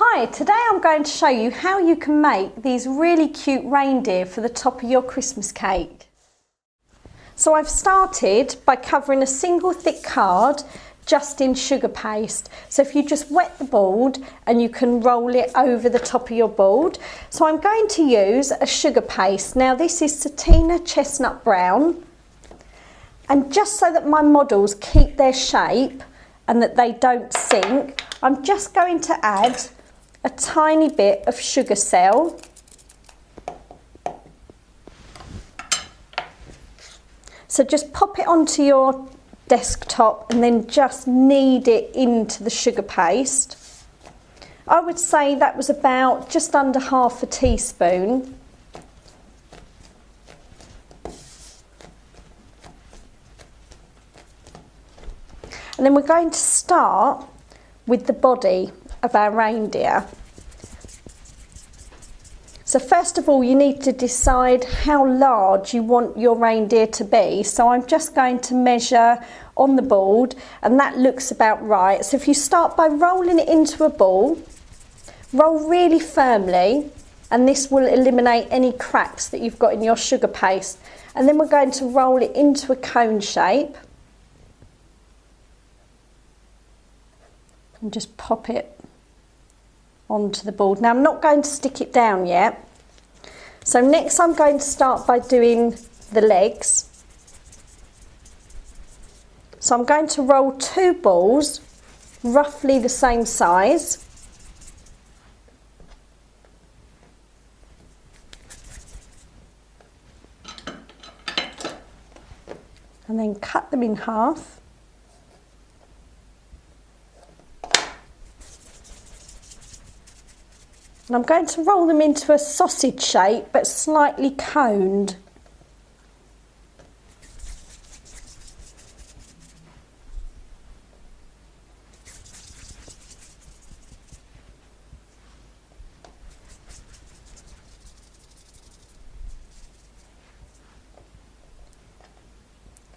Hi, today I'm going to show you how you can make these really cute reindeer for the top of your Christmas cake. So I've started by covering a single thick card just in sugar paste. So if you just wet the board and you can roll it over the top of your board. So I'm going to use a sugar paste. Now this is Satina Chestnut Brown. And just so that my models keep their shape and that they don't sink, I'm just going to add a tiny bit of sugar cell. So just pop it onto your desktop and then just knead it into the sugar paste. I would say that was about just under half a teaspoon. And then we're going to start with the body of our reindeer. So first of all, you need to decide how large you want your reindeer to be. So I'm just going to measure on the board, and that looks about right. So if you start by rolling it into a ball, roll really firmly, and this will eliminate any cracks that you've got in your sugar paste. And then we're going to roll it into a cone shape. And just pop it onto the board. Now I'm not going to stick it down yet. So next I'm going to start by doing the legs. So I'm going to roll two balls, roughly the same size. And then cut them in half. And I'm going to roll them into a sausage shape, but slightly coned.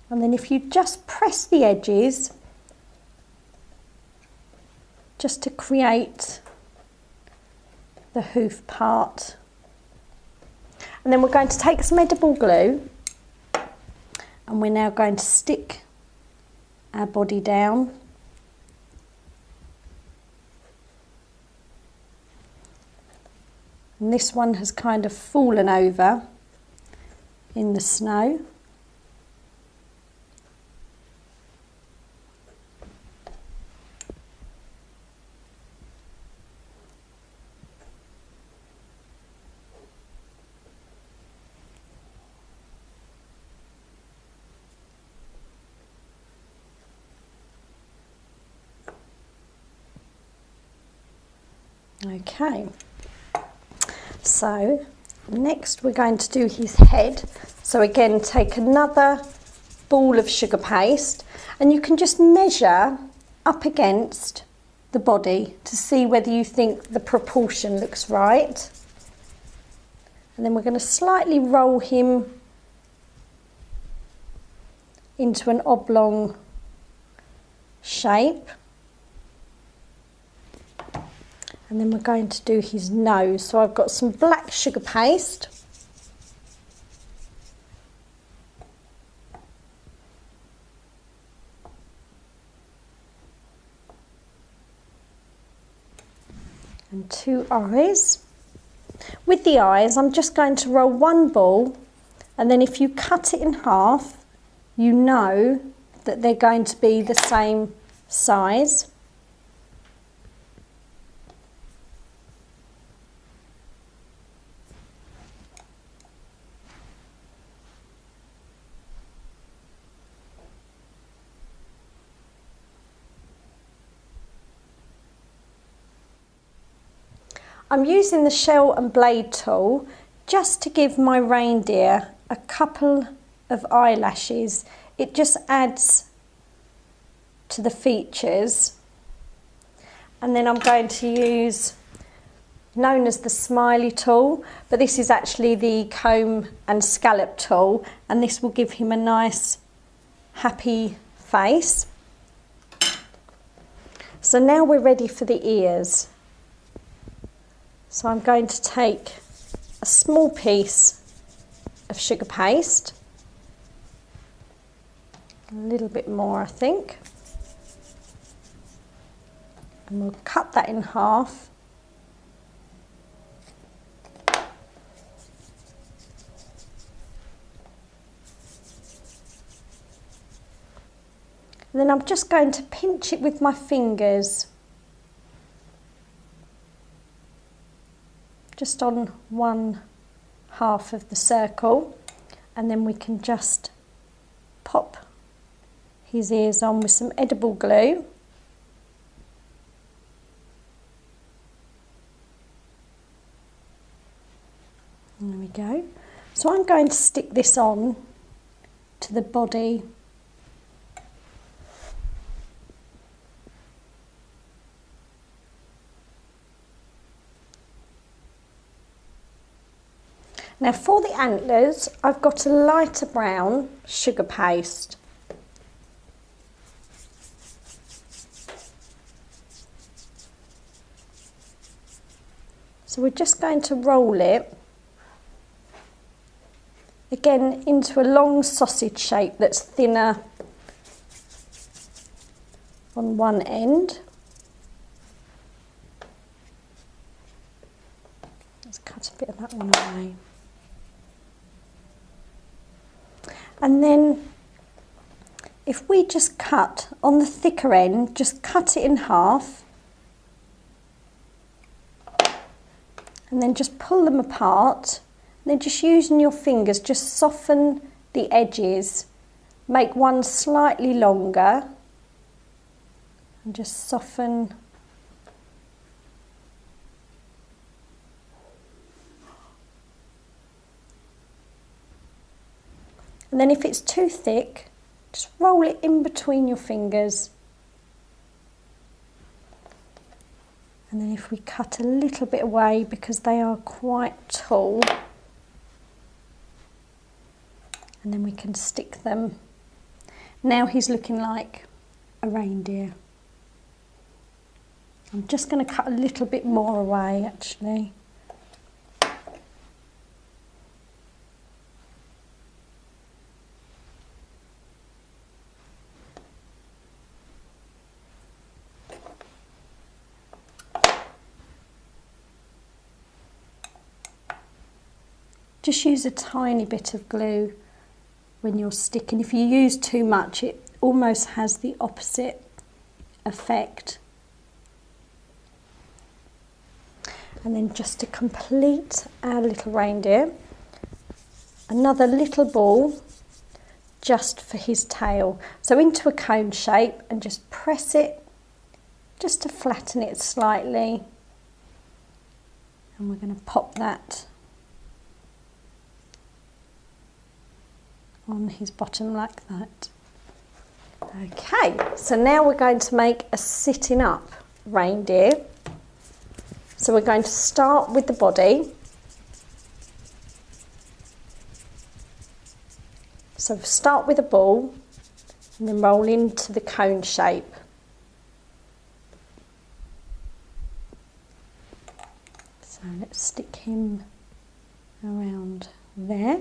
And then if you just press the edges, just to create the hoof part. And then we're going to take some edible glue, and we're now going to stick our body down. And this one has kind of fallen over in the snow. Okay, so next we're going to do his head. So again, take another ball of sugar paste, and you can just measure up against the body to see whether you think the proportion looks right. And then we're going to slightly roll him into an oblong shape. And then we're going to do his nose. So I've got some black sugar paste. And two eyes. With the eyes, I'm just going to roll one ball, and then if you cut it in half, you know that they're going to be the same size. I'm using the shell and blade tool just to give my reindeer a couple of eyelashes. It just adds to the features. And then I'm going to use, known as the smiley tool, but this is actually the comb and scallop tool, and this will give him a nice happy face. So now we're ready for the ears. So I'm going to take a small piece of sugar paste, a little bit more I think, and we'll cut that in half. And then I'm just going to pinch it with my fingers, just on one half of the circle, and then we can just pop his ears on with some edible glue. There we go. So I'm going to stick this on to the body . Now for the antlers, I've got a lighter brown sugar paste. So we're just going to roll it again into a long sausage shape that's thinner on one end. Let's cut a bit of that one away. And then if we just cut on the thicker end, just cut it in half and then just pull them apart. And then just using your fingers, just soften the edges, make one slightly longer and just soften . And then if it's too thick, just roll it in between your fingers. And then if we cut a little bit away because they are quite tall, and then we can stick them. Now he's looking like a reindeer. I'm just going to cut a little bit more away actually. Just use a tiny bit of glue when you're sticking. If you use too much, it almost has the opposite effect. And then just to complete our little reindeer, another little ball just for his tail. So into a cone shape and just press it just to flatten it slightly. And we're going to pop that on his bottom like that. Okay, so now we're going to make a sitting up reindeer. So we're going to start with the body. So start with a ball and then roll into the cone shape. So let's stick him around there.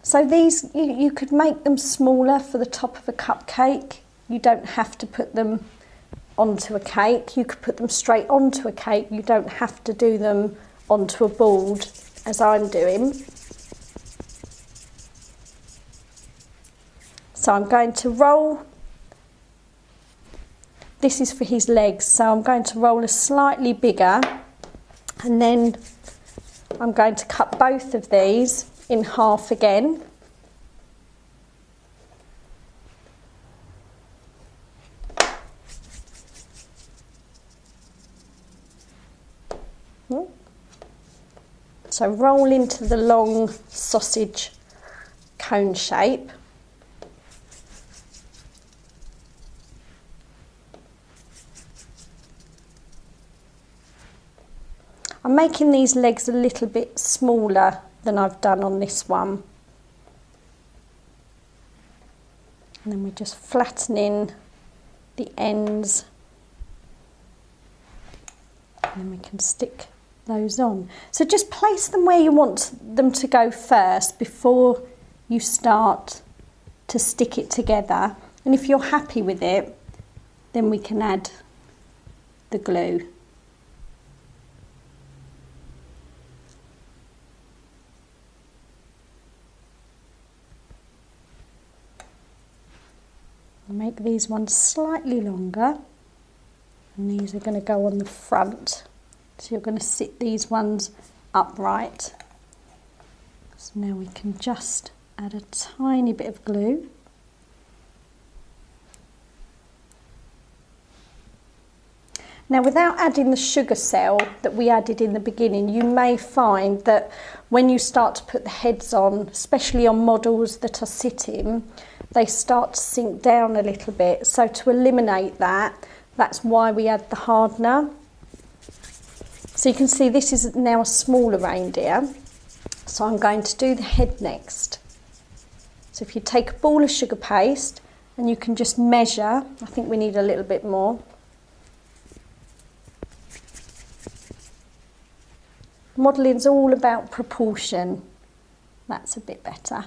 So these, you could make them smaller for the top of a cupcake. You don't have to put them onto a cake. You could put them straight onto a cake. You don't have to do them onto a board as I'm doing. So I'm going to roll, this is for his legs, so I'm going to roll a slightly bigger and then I'm going to cut both of these in half again. So roll into the long sausage cone shape. I'm making these legs a little bit smaller than I've done on this one. And then we're just flattening the ends. And then we can stick those on. So just place them where you want them to go first before you start to stick it together. And if you're happy with it, then we can add the glue. I'll make these ones slightly longer, and these are going to go on the front. So you're going to sit these ones upright. So now we can just add a tiny bit of glue. Now, without adding the sugar cell that we added in the beginning, you may find that when you start to put the heads on, especially on models that are sitting, they start to sink down a little bit. So to eliminate that, that's why we add the hardener. So you can see this is now a smaller reindeer. So I'm going to do the head next. So if you take a ball of sugar paste and you can just measure, I think we need a little bit more. Modelling's all about proportion. That's a bit better.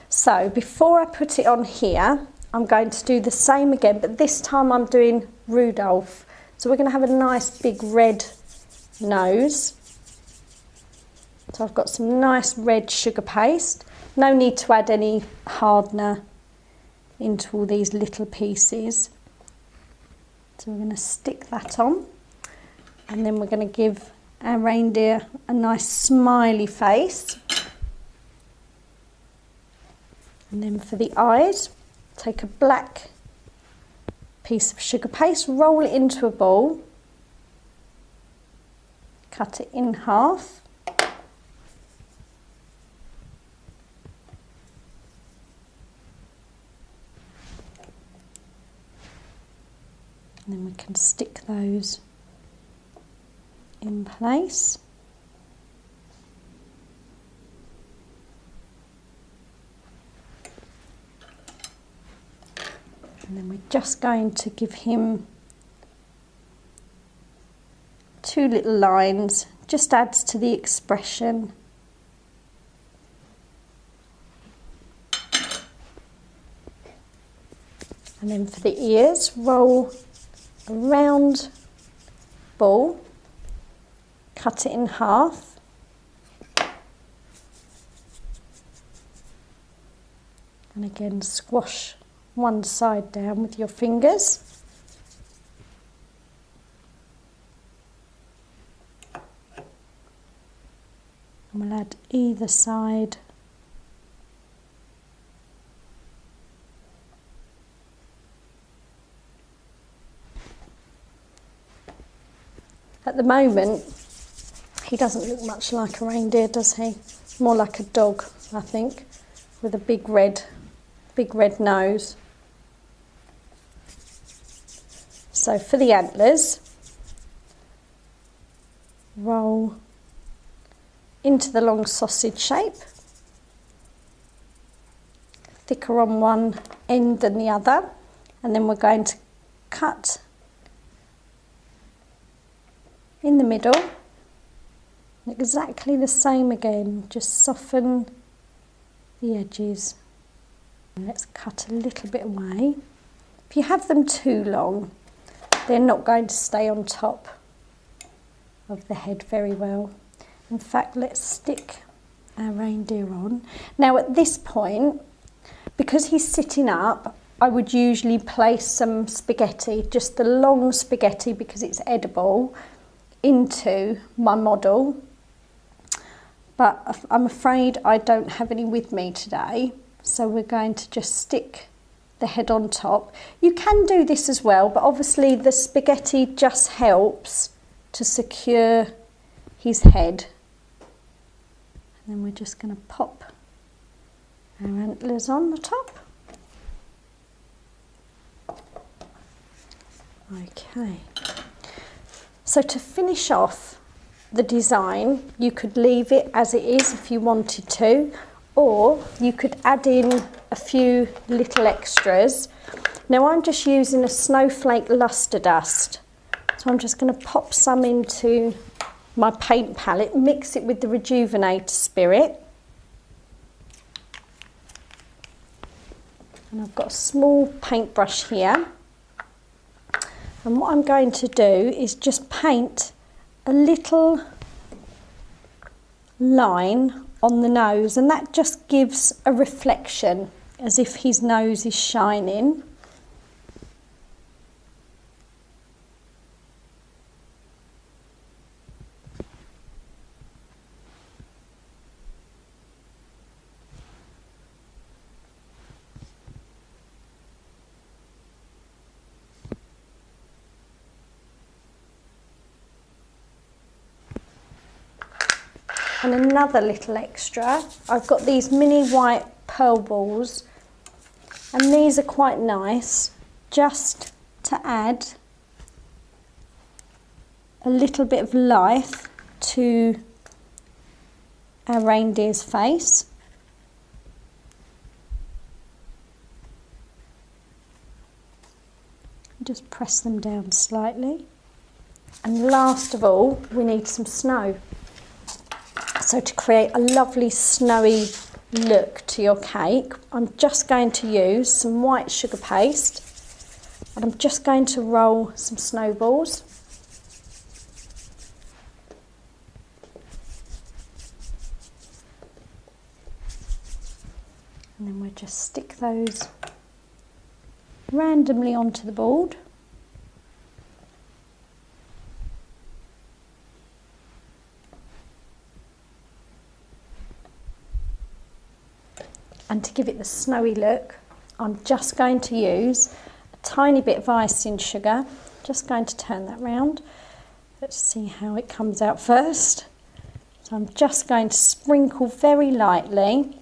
So before I put it on here, I'm going to do the same again, but this time I'm doing Rudolph. So we're going to have a nice big red nose. So I've got some nice red sugar paste. No need to add any hardener into all these little pieces. So we're going to stick that on, and then we're going to give our reindeer a nice smiley face. And then for the eyes, take a black piece of sugar paste, roll it into a ball, cut it in half. And then we can stick those in place. And then we're just going to give him 2 little lines, just adds to the expression. And then for the ears, roll a round ball, cut it in half, and again squash one side down with your fingers. And we'll add either side. At the moment, he doesn't look much like a reindeer, does he? More like a dog, I think, with a big red nose. So for the antlers, roll into the long sausage shape, thicker on one end than the other, and then we're going to cut in the middle, exactly the same again, just soften the edges. Let's cut a little bit away. If you have them too long, they're not going to stay on top of the head very well. In fact, let's stick our reindeer on. Now at this point, because he's sitting up, I would usually place some spaghetti, just the long spaghetti because it's edible, into my model. But I'm afraid I don't have any with me today, so we're going to just stick the head on top. You can do this as well, but obviously the spaghetti just helps to secure his head. And then we're just going to pop our antlers on the top. Okay. So to finish off the design, you could leave it as it is if you wanted to, or you could add in a few little extras. Now I'm just using a snowflake luster dust. So I'm just going to pop some into my paint palette, mix it with the Rejuvenator Spirit. And I've got a small paintbrush here. And what I'm going to do is just paint a little line on the nose, and that just gives a reflection as if his nose is shining. And another little extra, I've got these mini white pearl balls, and these are quite nice just to add a little bit of life to our reindeer's face. Just press them down slightly. And last of all, we need some snow. So to create a lovely snowy look to your cake, I'm just going to use some white sugar paste, and I'm just going to roll some snowballs. And then we'll just stick those randomly onto the board. And to give it the snowy look, I'm just going to use a tiny bit of icing sugar. Just going to turn that round. Let's see how it comes out first. So I'm just going to sprinkle very lightly.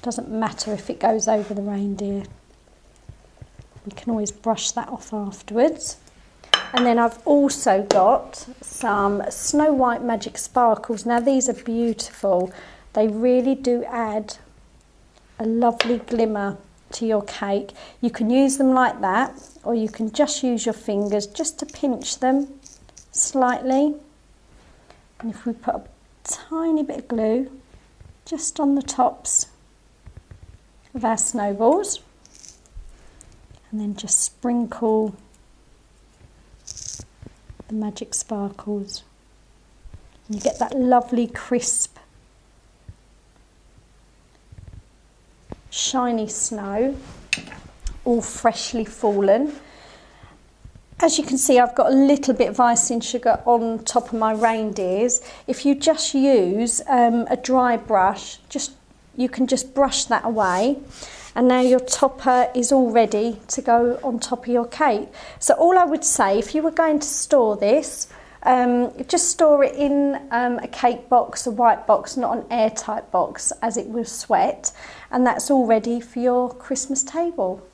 Doesn't matter if it goes over the reindeer. We can always brush that off afterwards. And then I've also got some Snow White Magic Sparkles. Now these are beautiful. They really do add a lovely glimmer to your cake. You can use them like that, or you can just use your fingers just to pinch them slightly. And if we put a tiny bit of glue just on the tops of our snowballs, and then just sprinkle the magic sparkles, and you get that lovely crisp shiny snow, all freshly fallen. As you can see, I've got a little bit of icing sugar on top of my reindeers. If you just use a dry brush, you can just brush that away. And now your topper is all ready to go on top of your cake. So all I would say, if you were going to store this, just store it in a cake box, a white box, not an airtight box, as it will sweat. And that's all ready for your Christmas table.